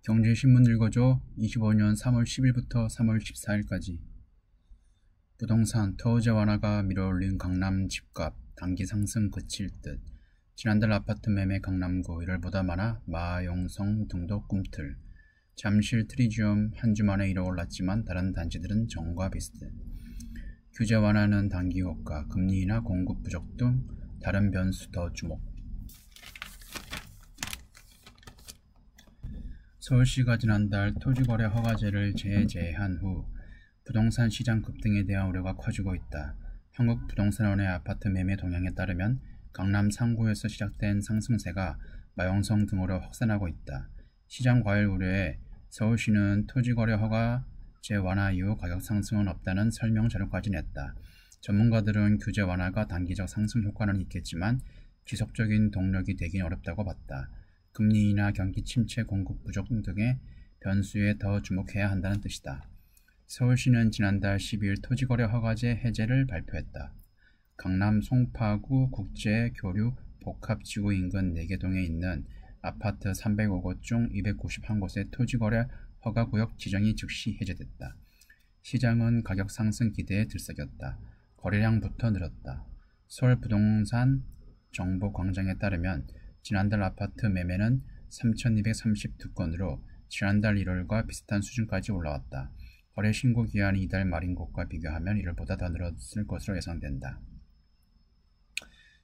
경제신문 읽어줘. 25년 3월 10일부터 3월 14일까지. 부동산 토지 완화가 밀어올린 강남 집값 단기 상승 그칠 듯. 지난달 아파트 매매 강남구 1월보다 많아 마용성 등도 꿈틀. 잠실 트리지엄 한 주 만에 1억 올랐지만 다른 단지들은 전과 비슷해. 규제 완화는 단기 효과, 금리 인하, 공급 부족 등 다른 변수 더 주목. 서울시가 지난달 토지거래 허가제를 제재한 후 부동산 시장 급등에 대한 우려가 커지고 있다. 한국부동산원의 아파트 매매 동향에 따르면 강남 상구에서 시작된 상승세가 마용성 등으로 확산하고 있다. 시장 과열 우려에 서울시는 토지거래 허가제 완화 이후 가격 상승은 없다는 설명 자료까지 냈다. 전문가들은 규제 완화가 단기적 상승 효과는 있겠지만 지속적인 동력이 되긴 어렵다고 봤다. 금리 인하, 경기 침체, 공급 부족 등의 변수에 더 주목해야 한다는 뜻이다. 서울시는 지난달 12일 토지거래 허가제 해제를 발표했다. 강남 송파구 국제교류 복합지구 인근 4개 동에 있는 아파트 305곳 중 291곳의 토지거래 허가구역 지정이 즉시 해제됐다. 시장은 가격 상승 기대에 들썩였다. 거래량부터 늘었다. 서울부동산 정보광장에 따르면 지난달 아파트 매매는 3,232건으로 지난달 1월과 비슷한 수준까지 올라왔다. 거래 신고 기한이 이달 말인 것과 비교하면 1월보다 더 늘었을 것으로 예상된다.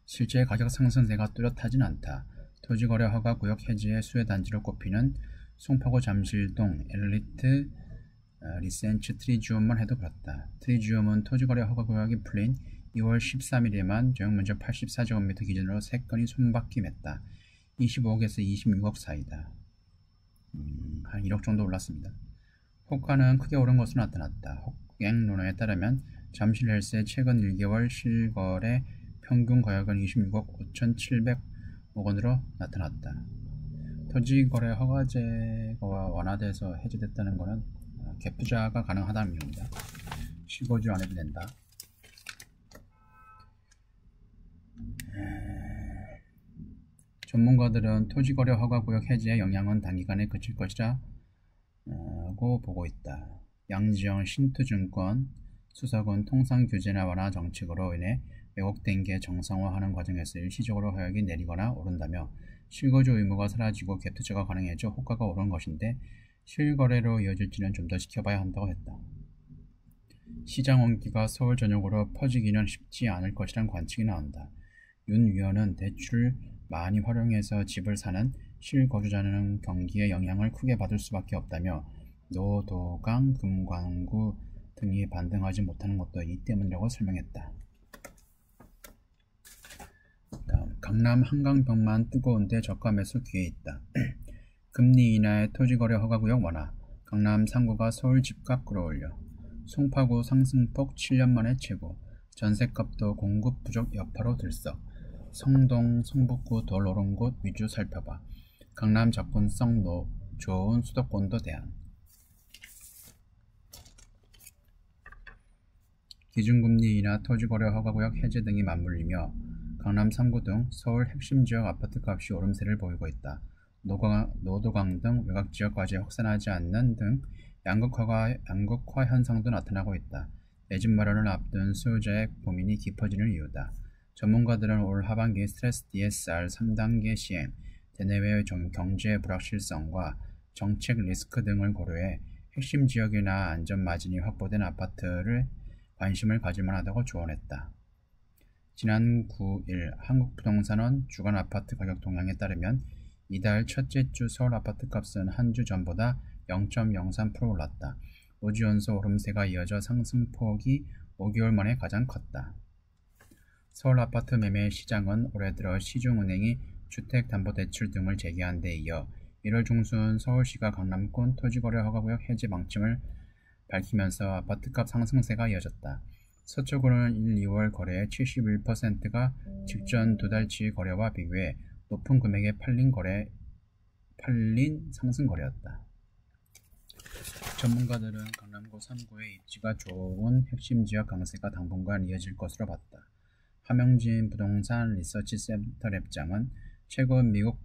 실제 가격 상승세가 뚜렷하진 않다. 토지거래 허가 구역 해제의 수혜 단지로 꼽히는 송파구 잠실동 엘리트 리센츠 트리지엄만 해도 그렇다. 트리지엄은 토지거래 허가 구역이 풀린 2월 13일에만 조형면적 84제곱미터 기준으로 3건이 손바뀜했다. 25억에서 26억 사이다. 한 1억 정도 올랐습니다. 호가는 크게 오른 것으로 나타났다. 호갱론에 따르면 잠실 헬스의 최근 1개월 실거래 평균 가격은 26억 5,700억 원으로 나타났다. 토지거래 허가제가 완화돼서 해제됐다는 것은 갭 투자가 가능하다는 의미입니다. 실거주 안 해도 된다. 전문가들은 토지거래 허가구역 해제의 영향은 단기간에 그칠 것이라고 보고 있다. 양지영 신투증권 수석은 통상 규제나 완화 정책으로 인해 왜곡된 게 정상화하는 과정에서 일시적으로 가격이 내리거나 오른다며 실거주 의무가 사라지고 갭 투자가 가능해져 호가가 오른 것인데 실거래로 이어질지는 좀 더 지켜봐야 한다고 했다. 시장 원기가 서울 전역으로 퍼지기는 쉽지 않을 것이란 관측이 나온다. 윤 위원은 대출을 많이 활용해서 집을 사는 실거주자는 경기에 영향을 크게 받을 수밖에 없다며 노도강, 금관구 등이 반등하지 못하는 것도 이 때문이라고 설명했다. 다음, 강남 한강병만 뜨거운데 저가 매수 기회 있다. 금리 인하의 토지거래 허가구역 완화, 강남 상구가 서울 집값 끌어올려, 송파구 상승폭 7년 만에 최고, 전셋값도 공급 부족 여파로 들썩, 성동, 성북구 덜 오른 곳 위주 살펴봐. 강남 접근성 좋은 수도권도 대안. 기준금리 인하, 토지거래 허가구역 해제 등이 맞물리며 강남 3구 등 서울 핵심 지역 아파트값이 오름세를 보이고 있다. 노도강 등 외곽지역 과제 확산하지 않는 등 양극화 현상도 나타나고 있다. 내 집 마련을 앞둔 수요자의 고민이 깊어지는 이유다. 전문가들은 올 하반기 스트레스 DSR 3단계 시행, 대내외 경제 불확실성과 정책 리스크 등을 고려해 핵심 지역이나 안전 마진이 확보된 아파트를 관심을 가질 만하다고 조언했다. 지난 9일 한국부동산원 주간 아파트 가격 동향에 따르면 이달 첫째 주 서울 아파트 값은 한 주 전보다 0.03% 올랐다. 5주 연속 오름세가 이어져 상승폭이 5개월 만에 가장 컸다. 서울 아파트 매매 시장은 올해 들어 시중은행이 주택담보대출 등을 재개한 데 이어 1월 중순 서울시가 강남권 토지거래 허가구역 해제 방침을 밝히면서 아파트값 상승세가 이어졌다. 서초구는 1, 2월 거래의 71%가 직전 두 달치 거래와 비교해 높은 금액의 팔린 상승 거래였다. 전문가들은 강남구 3구의 입지가 좋은 핵심 지역 강세가 당분간 이어질 것으로 봤다. 함영진 부동산 리서치 센터 랩장은 최근 미국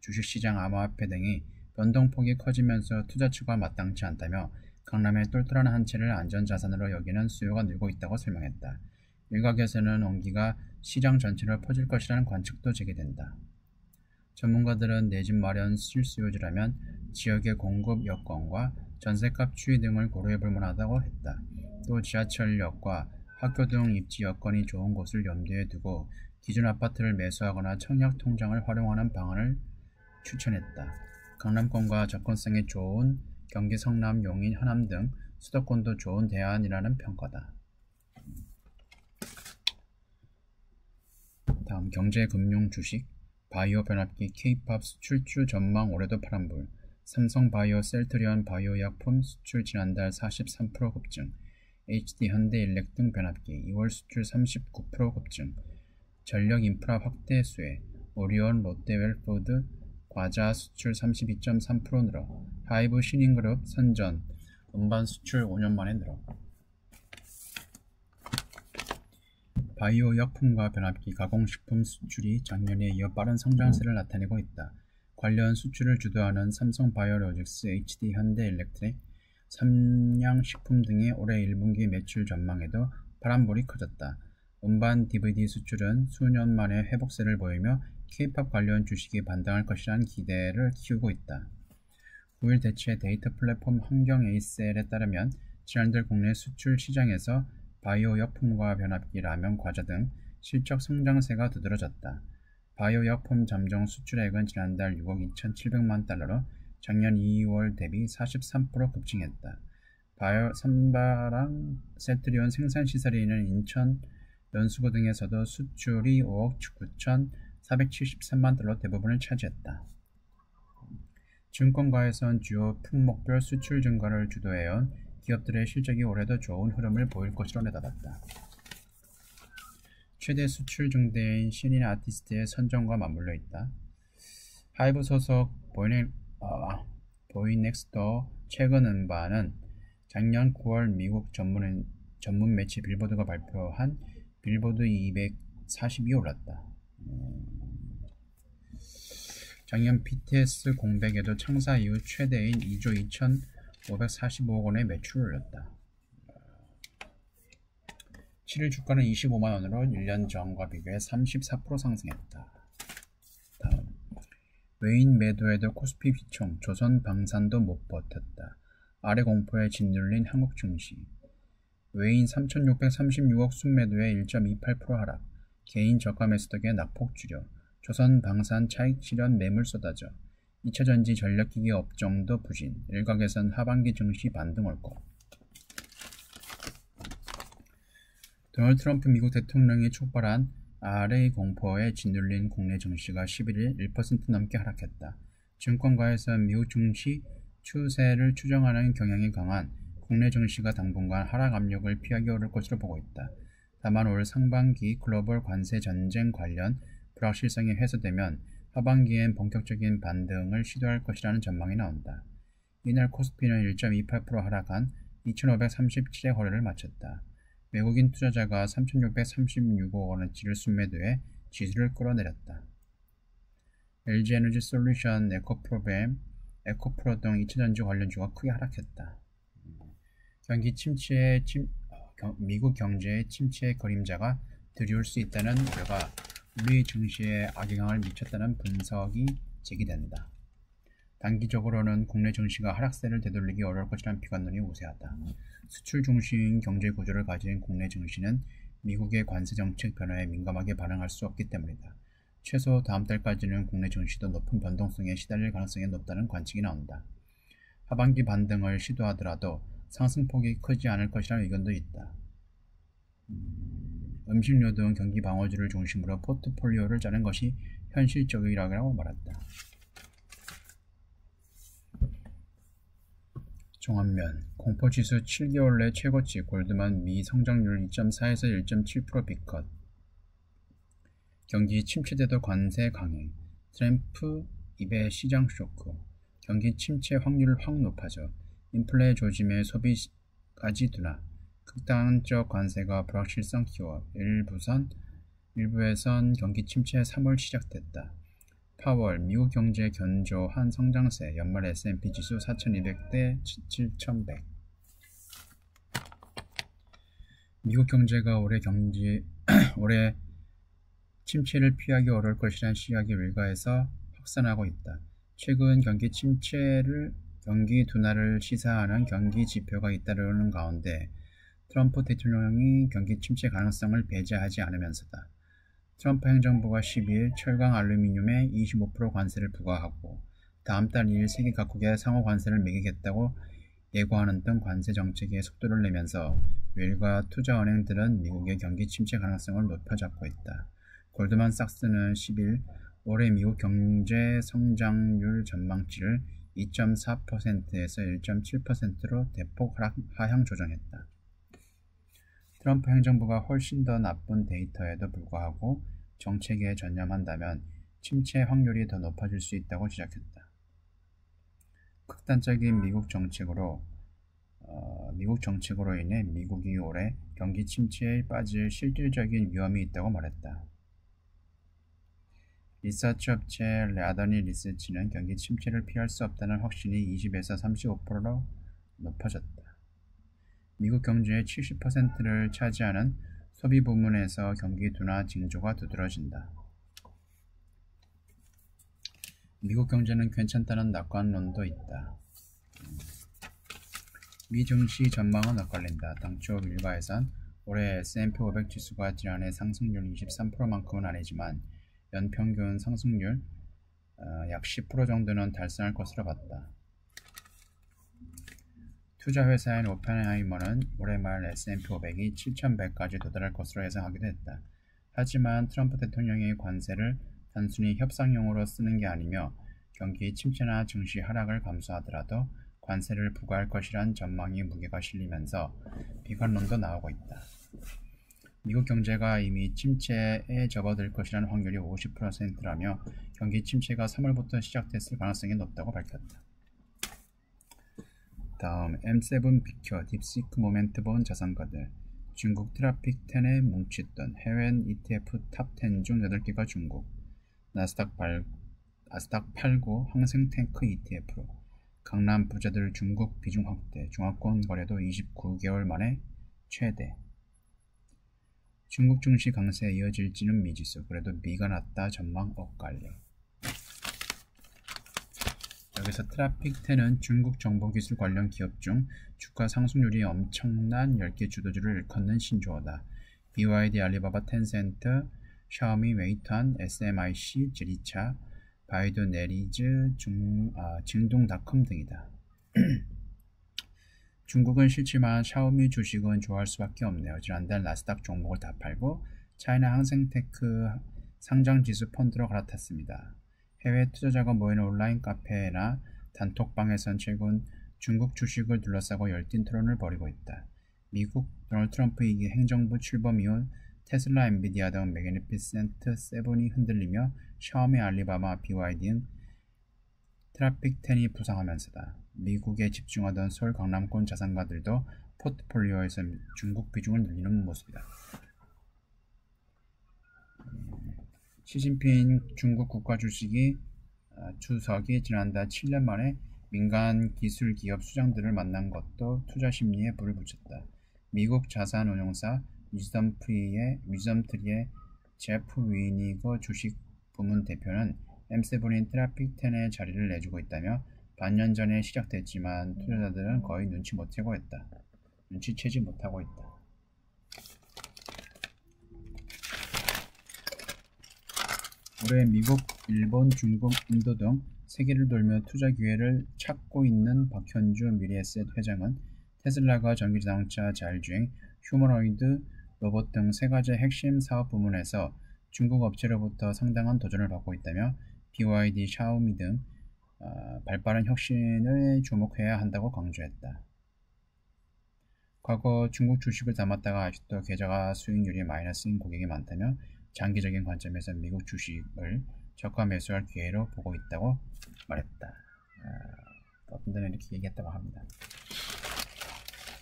주식시장 암호화폐 등이 변동폭이 커지면서 투자처가 마땅치 않다며 강남의 똘똘한 한 채를 안전자산으로 여기는 수요가 늘고 있다고 설명했다. 일각에서는 원기가 시장 전체로 퍼질 것이라는 관측도 제기된다. 전문가들은 내 집 마련 실수요지라면 지역의 공급 여건과 전셋값 추이 등을 고려해 볼 만하다고 했다. 또 지하철역과 학교 등 입지 여건이 좋은 곳을 염두에 두고 기존 아파트를 매수하거나 청약 통장을 활용하는 방안을 추천했다. 강남권과 접근성이 좋은 경기 성남, 용인, 하남 등 수도권도 좋은 대안이라는 평가다. 다음 경제, 금융, 주식, 바이오 변압기, K-팝 수출주 전망 올해도 파란불, 삼성 바이오, 셀트리온 바이오약품 수출 지난달 43% 급증, HD 현대일렉 등 변압기 2월 수출 39% 급증, 전력 인프라 확대 수혜, 오리온 롯데웰푸드 과자 수출 32.3% 늘어, 하이브 신인그룹 선전 음반 수출 5년 만에 늘어. 바이오 약품과 변압기, 가공식품 수출이 작년에 이어 빠른 성장세를 나타내고 있다. 관련 수출을 주도하는 삼성 바이오로직스, HD 현대일렉트릭, 삼양식품 등의 올해 1분기 매출 전망에도 파란불이 커졌다. 음반 DVD 수출은 수년 만에 회복세를 보이며 K-팝 관련 주식이 반등할 것이라는 기대를 키우고 있다. 9일 대체 데이터 플랫폼 환경에이셀에 따르면 지난달 국내 수출 시장에서 바이오 약품과 변압기, 라면, 과자 등 실적 성장세가 두드러졌다. 바이오 약품 잠정 수출액은 지난달 6억 2,700만 달러로 작년 2월 대비 43% 급증했다. 바이오 삼바랑 셀트리온 생산시설이 있는 인천, 연수구 등에서도 수출이 5억 9,473만 달러 대부분을 차지했다. 증권가에선 주요 품목별 수출 증가를 주도해온 기업들의 실적이 올해도 좋은 흐름을 보일 것으로 내다봤다. 최대 수출 증대인 신인 아티스트의 선정과 맞물려 있다. 하이브 소속 보이넥스터 최근 음반은 작년 9월 미국 전문 매체 빌보드가 발표한 빌보드 240이 올랐다. 작년 BTS 공백에도 창사 이후 최대인 2조 2,545억 원의 매출을 올렸다. 7일 주가는 25만 원으로 1년 전과 비교해 34% 상승했다. 다음, 외인 매도에도 코스피 휘청, 조선방산도 못 버텼다. 아래 공포에 짓눌린 한국 증시. 외인 3,636억 순매도에 1.28% 하락, 개인 저가 매수 덕에 낙폭 줄여, 조선방산 차익 실현 매물 쏟아져, 2차전지 전력기기 업종도 부진, 일각에선 하반기 증시 반등 올 것. 도널드 트럼프 미국 대통령이 촉발한 RA 공포에 짓눌린 국내 증시가 11일 1% 넘게 하락했다. 증권가에선 미국 증시 추세를 추정하는 경향이 강한 국내 증시가 당분간 하락 압력을 피하기 어려울 것으로 보고 있다. 다만 올 상반기 글로벌 관세 전쟁 관련 불확실성이 해소되면 하반기엔 본격적인 반등을 시도할 것이라는 전망이 나온다. 이날 코스피는 1.28% 하락한 2,537의 거래를 마쳤다. 외국인 투자자가 3,636억 원어치를 순매도해 지수를 끌어내렸다. LG에너지 솔루션, 에코프로 등 2차전지 관련주가 크게 하락했다. 미국 경제의 침체의 그림자가 드리울 수 있다는 우려가 우리 증시에 악영향을 미쳤다는 분석이 제기된다. 단기적으로는 국내 증시가 하락세를 되돌리기 어려울 것이라는 비관론이 우세하다. 수출 중심 경제 구조를 가진 국내 증시는 미국의 관세 정책 변화에 민감하게 반응할 수 없기 때문이다. 최소 다음 달까지는 국내 증시도 높은 변동성에 시달릴 가능성이 높다는 관측이 나온다. 하반기 반등을 시도하더라도 상승폭이 크지 않을 것이라는 의견도 있다. 음식료 등 경기 방어주를 중심으로 포트폴리오를 짜는 것이 현실적이라고 말했다. 종합면, 공포지수 7개월 내 최고치, 골드만 미 성장률 2.4에서 1.7% B컷. 경기 침체돼도 관세 강행, 트럼프 입에 시장 쇼크, 경기 침체 확률 확 높아져, 인플레 조짐에 소비까지 둔화, 극단적 관세가 불확실성 키워 일부에선 경기 침체 3월 시작됐다. 파월, 미국 경제 견조한 성장세, 연말 S&P 지수 4,200대 7,100. 미국 경제가 올해 침체를 피하기 어려울 것이라는 시각이 일가에서 확산하고 있다. 최근 경기 둔화를 시사하는 경기 지표가 잇따르는 가운데 트럼프 대통령이 경기 침체 가능성을 배제하지 않으면서다. 트럼프 행정부가 12일 철강 알루미늄에 25% 관세를 부과하고 다음 달 2일 세계 각국에 상호 관세를 매기겠다고 예고하는 등 관세 정책에 속도를 내면서 외일과 투자은행들은 미국의 경기 침체 가능성을 높여잡고 있다. 골드만삭스는 10일 올해 미국 경제 성장률 전망치를 2.4%에서 1.7%로 대폭 하향 조정했다. 트럼프 행정부가 훨씬 더 나쁜 데이터에도 불구하고 정책에 전념한다면 침체 확률이 더 높아질 수 있다고 지적했다. 극단적인 미국 정책으로 인해 미국이 올해 경기 침체에 빠질 실질적인 위험이 있다고 말했다. 리서치 업체 라더니 리서치는 경기 침체를 피할 수 없다는 확신이 20에서 35%로 높아졌다. 미국 경제의 70%를 차지하는 소비 부문에서 경기 둔화 징조가 두드러진다. 미국 경제는 괜찮다는 낙관론도 있다. 미 증시 전망은 엇갈린다. 당초 일가에선 올해 S&P 500 지수가 지난해 상승률 23%만큼은 아니지만 연평균 상승률 약 10% 정도는 달성할 것으로 봤다. 투자회사인 오펜하이머는 올해 말 S&P 500이 7,100까지 도달할 것으로 예상하기도 했다. 하지만 트럼프 대통령의 관세를 단순히 협상용으로 쓰는 게 아니며 경기 침체나 증시 하락을 감수하더라도 관세를 부과할 것이란 전망이 무게가 실리면서 비관론도 나오고 있다. 미국 경제가 이미 침체에 접어들 것이라는 확률이 50%라며 경기 침체가 3월부터 시작됐을 가능성이 높다고 밝혔다. 다음 M7 비켜 딥시크 모멘트 본 자산가들. 중국 트라픽 10에 뭉쳤던 해외 ETF 탑 10 중 8개가 중국. 나스닥 89 항생탱크 ETF로 강남 부자들 중국 비중 확대, 중화권 거래도 29개월 만에 최대. 중국 증시 강세 이어질지는 미지수. 그래도 미가 낫다 전망 엇갈려. 여기서 트라픽 10은 중국 정보기술 관련 기업 중 주가 상승률이 엄청난 10개 주도주를 일컫는 신조어다. BYD, 알리바바, 텐센트, 샤오미, 웨이트한, SMIC, 지리차, 바이두, 네리즈, 징동닷컴 등이다. 중국은 싫지만 샤오미 주식은 좋아할 수밖에 없네요. 지난달 나스닥 종목을 다 팔고 차이나 항생테크 상장지수 펀드로 갈아탔습니다. 해외 투자자가 모이는 온라인 카페나 단톡방에선 최근 중국 주식을 둘러싸고 열띤 토론을 벌이고 있다. 미국 도널드 트럼프 2기 행정부 출범 이후 테슬라, 엔비디아 등 매그니피센트 세븐이 흔들리며 샤오미, 알리바바, BYD 등 트라픽 10이 부상하면서다. 미국에 집중하던 서울 강남권 자산가들도 포트폴리오에서 중국 비중을 늘리는 모습이다. 시진핑 중국 국가주석이 지난달 7년 만에 민간 기술 기업 수장들을 만난 것도 투자 심리에 불을 붙였다. 미국 자산운용사 위즈덤트리의 제프 위니거 주식 부문 대표는 M7인 트라픽 10의 자리를 내주고 있다며 반년 전에 시작됐지만 투자자들은 거의 눈치채지 못하고 있다. 올해 미국, 일본, 중국, 인도 등 세계를 돌며 투자 기회를 찾고 있는 박현주 미래에셋 회장은 테슬라가 전기자동차 자율주행, 휴머노이드, 로봇 등 세 가지 핵심 사업 부문에서 중국 업체로부터 상당한 도전을 받고 있다며 BYD, 샤오미 등 발빠른 혁신을 주목해야 한다고 강조했다. 과거 중국 주식을 담았다가 아직도 계좌 수익률이 마이너스인 고객이 많다며 장기적인 관점에서 미국 주식을 저가 매수할 기회로 보고 있다고 말했다. 어떤 데는 이렇게 얘기했다고 합니다.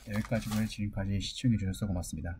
여기까지고요. 지금까지 시청해 주셔서 고맙습니다.